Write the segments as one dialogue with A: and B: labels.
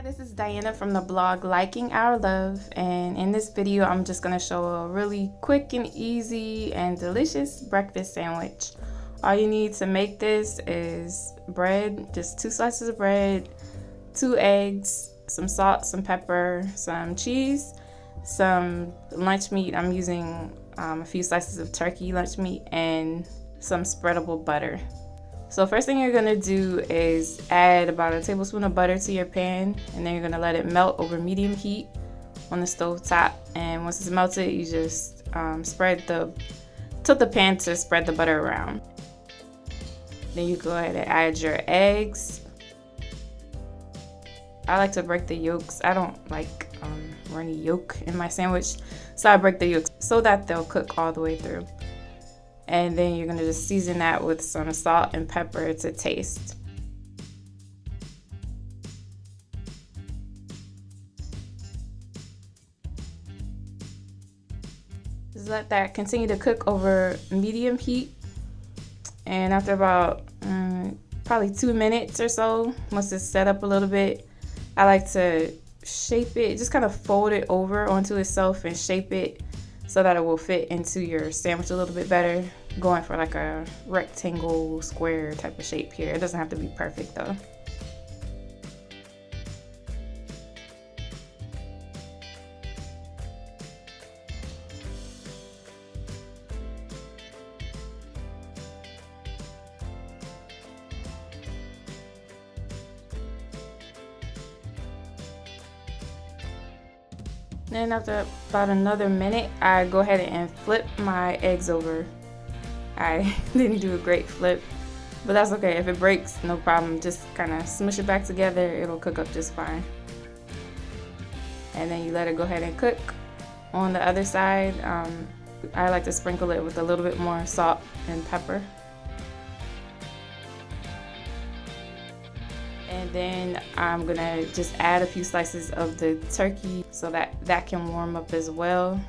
A: This is Diana from the blog Liking Our Love, and in this video I'm just going to show a really quick and easy and delicious breakfast sandwich. All you need to make this is bread, just 2 slices of bread, 2 eggs, some salt, some pepper, some cheese, some lunch meat. I'm using a few slices of turkey lunch meat and some spreadable butter. So first thing you're gonna do is add about a tablespoon of butter to your pan, and then you're gonna let it melt over medium heat on the stove top. And once it's melted, you just tilt the pan to spread the butter around. Then you go ahead and add your eggs. I like to break the yolks. I don't like runny yolk in my sandwich, so I break the yolks so that they'll cook all the way through. And then you're gonna just season that with some salt and pepper to taste. Just let that continue to cook over medium heat. And after about probably 2 minutes or so, once it's set up a little bit, I like to shape it, just kind of fold it over onto itself and shape it so that it will fit into your sandwich a little bit better. Going for like a rectangle, square type of shape here. It doesn't have to be perfect though. Then after about another minute, I go ahead and flip my eggs over. I didn't do a great flip, but that's okay. If it breaks, no problem. Just kind of smush it back together. It'll cook up just fine. And then you let it go ahead and cook. On the other side, I like to sprinkle it with a little bit more salt and pepper. And then I'm gonna just add a few slices of the turkey so that can warm up as well.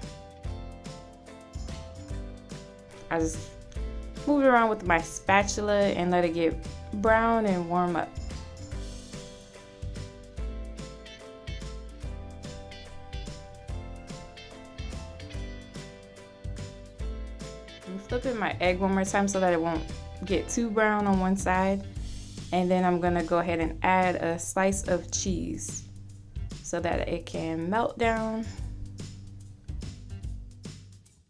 A: I just move it around with my spatula and let it get brown and warm up. I'm flipping my egg one more time so that it won't get too brown on one side. And then I'm gonna go ahead and add a slice of cheese so that it can melt down.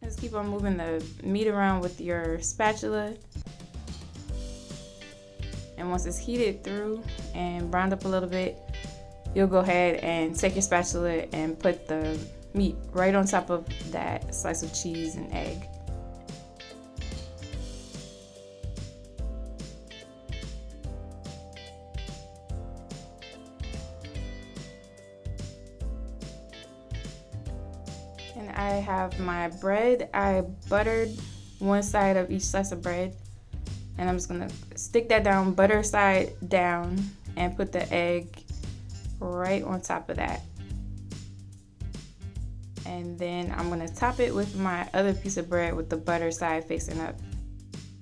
A: Just keep on moving the meat around with your spatula. And once it's heated through and browned up a little bit, you'll go ahead and take your spatula and put the meat right on top of that slice of cheese and egg. And I have my bread. I buttered one side of each slice of bread, and I'm just gonna stick that down, butter side down, and put the egg right on top of that. And then I'm gonna top it with my other piece of bread with the butter side facing up.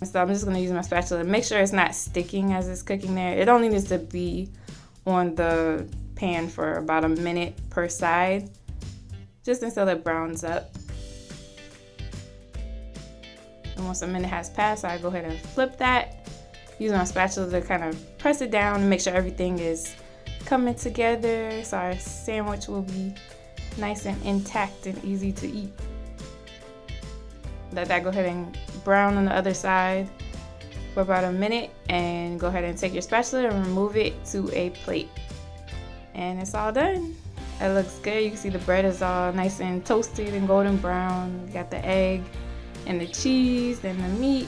A: So I'm just gonna use my spatula to make sure it's not sticking as it's cooking there. It only needs to be on the pan for about a minute per side, just until it browns up. And once a minute has passed, I go ahead and flip that, use my spatula to kind of press it down and make sure everything is coming together so our sandwich will be nice and intact and easy to eat. Let that go ahead and brown on the other side for about a minute, and go ahead and take your spatula and remove it to a plate. And it's all done. It looks good. You can see the bread is all nice and toasted and golden brown. You got the egg and the cheese and the meat.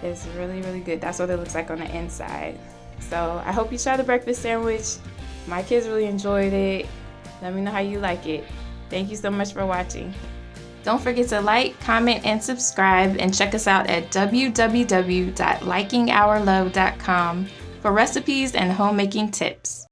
A: It's really, really good. That's what it looks like on the inside. So I hope you try the breakfast sandwich. My kids really enjoyed it. Let me know how you like it. Thank you so much for watching. Don't forget to like, comment, and subscribe, and check us out at www.likingourlove.com for recipes and homemaking tips.